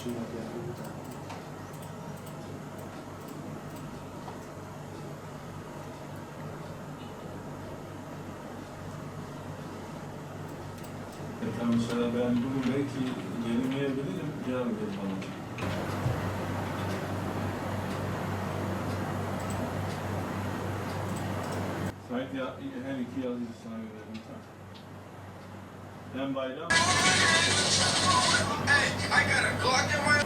şey yapıyor. Mesela ben bugün belki gelemeyebilirim, yarın gelip alacağım. Sanki her iki yazıyı sana gönderdim. Hem bayram... Hey, I got a Glock in my...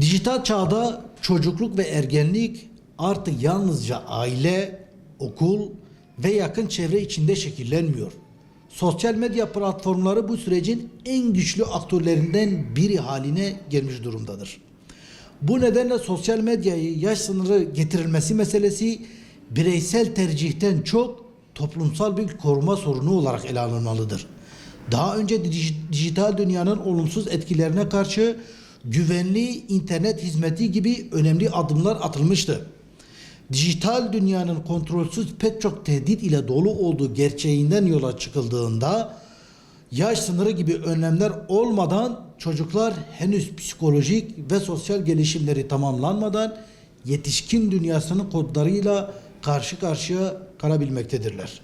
Dijital çağda çocukluk ve ergenlik artık yalnızca aile, okul ve yakın çevre içinde şekillenmiyor. Sosyal medya platformları bu sürecin en güçlü aktörlerinden biri haline gelmiş durumdadır. Bu nedenle sosyal medyayı yaş sınırı getirilmesi meselesi bireysel tercihten çok toplumsal bir koruma sorunu olarak ele alınmalıdır. Daha önce dijital dünyanın olumsuz etkilerine karşı güvenli internet hizmeti gibi önemli adımlar atılmıştı. Dijital dünyanın kontrolsüz pek çok tehdit ile dolu olduğu gerçeğinden yola çıkıldığında yaş sınırı gibi önlemler olmadan çocuklar henüz psikolojik ve sosyal gelişimleri tamamlanmadan yetişkin dünyasının kodlarıyla karşı karşıya kalabilmektedirler.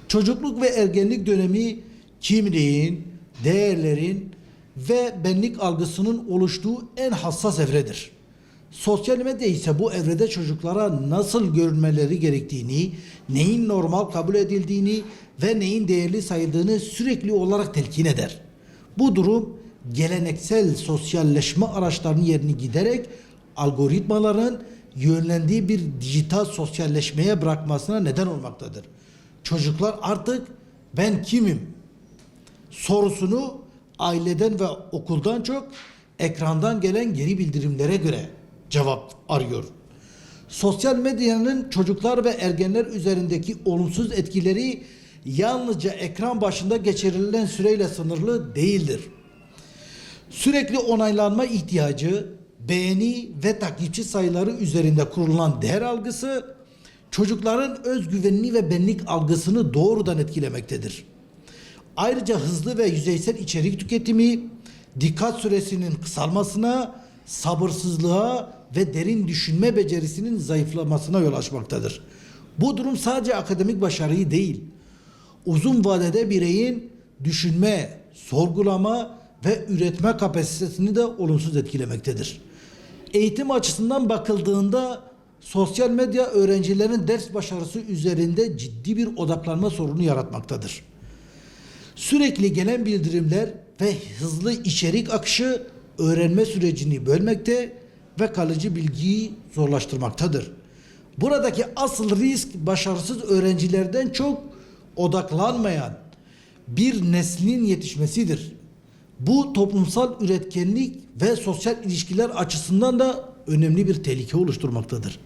Çocukluk ve ergenlik dönemi kimliğin, değerlerin ve benlik algısının oluştuğu en hassas evredir. Sosyal medya ise bu evrede çocuklara nasıl görünmeleri gerektiğini, neyin normal kabul edildiğini ve neyin değerli sayıldığını sürekli olarak telkin eder. Bu durum geleneksel sosyalleşme araçlarının yerini giderek algoritmaların yönlendiği bir dijital sosyalleşmeye bırakmasına neden olmaktadır. Çocuklar artık ben kimim sorusunu aileden ve okuldan çok ekrandan gelen geri bildirimlere göre cevap arıyor. Sosyal medyanın çocuklar ve ergenler üzerindeki olumsuz etkileri yalnızca ekran başında geçirilen süreyle sınırlı değildir. Sürekli onaylanma ihtiyacı, beğeni ve takipçi sayıları üzerinde kurulan değer algısı çocukların özgüvenini ve benlik algısını doğrudan etkilemektedir. Ayrıca hızlı ve yüzeysel içerik tüketimi, dikkat süresinin kısalmasına, sabırsızlığa ve derin düşünme becerisinin zayıflamasına yol açmaktadır. Bu durum sadece akademik başarıyı değil, uzun vadede bireyin düşünme, sorgulama ve üretme kapasitesini de olumsuz etkilemektedir. Eğitim açısından bakıldığında sosyal medya öğrencilerin ders başarısı üzerinde ciddi bir odaklanma sorunu yaratmaktadır. Sürekli gelen bildirimler ve hızlı içerik akışı öğrenme sürecini bölmekte ve kalıcı bilgiyi zorlaştırmaktadır. Buradaki asıl risk başarısız öğrencilerden çok odaklanmayan bir neslin yetişmesidir. Bu toplumsal üretkenlik ve sosyal ilişkiler açısından da önemli bir tehlike oluşturmaktadır.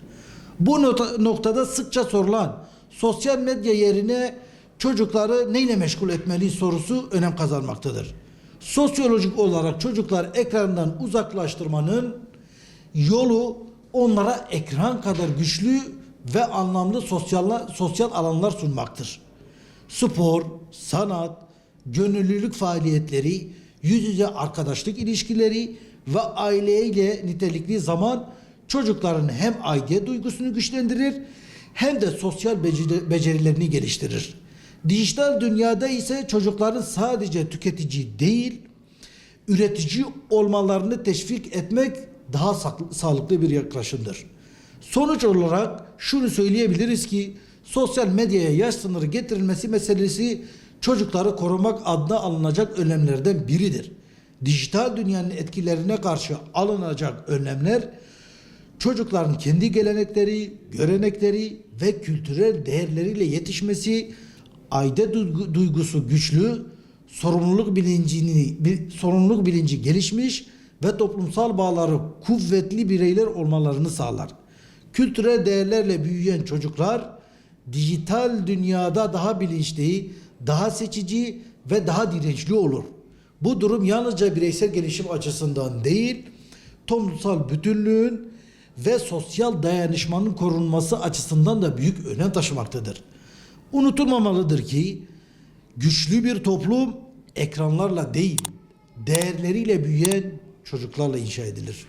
Bu noktada sıkça sorulan sosyal medya yerine çocukları neyle meşgul etmeli sorusu önem kazanmaktadır. Sosyolojik olarak çocuklar ekrandan uzaklaştırmanın yolu onlara ekran kadar güçlü ve anlamlı sosyal alanlar sunmaktır. Spor, sanat, gönüllülük faaliyetleri, yüz yüze arkadaşlık ilişkileri ve aileyle nitelikli zaman çocukların hem aidiyet duygusunu güçlendirir hem de sosyal becerilerini geliştirir. Dijital dünyada ise çocukların sadece tüketici değil, üretici olmalarını teşvik etmek daha sağlıklı bir yaklaşımdır. Sonuç olarak şunu söyleyebiliriz ki sosyal medyaya yaş sınırı getirilmesi meselesi çocukları korumak adına alınacak önlemlerden biridir. Dijital dünyanın etkilerine karşı alınacak önlemler çocukların kendi gelenekleri, görenekleri ve kültürel değerleriyle yetişmesi, aidiyet duygusu güçlü, sorumluluk bilinci gelişmiş ve toplumsal bağları kuvvetli bireyler olmalarını sağlar. Kültürel değerlerle büyüyen çocuklar dijital dünyada daha bilinçli, daha seçici ve daha dirençli olur. Bu durum yalnızca bireysel gelişim açısından değil, toplumsal bütünlüğün ve sosyal dayanışmanın korunması açısından da büyük önem taşımaktadır. Unutulmamalıdır ki Güçlü bir toplum ekranlarla değil, değerleriyle büyüyen çocuklarla inşa edilir.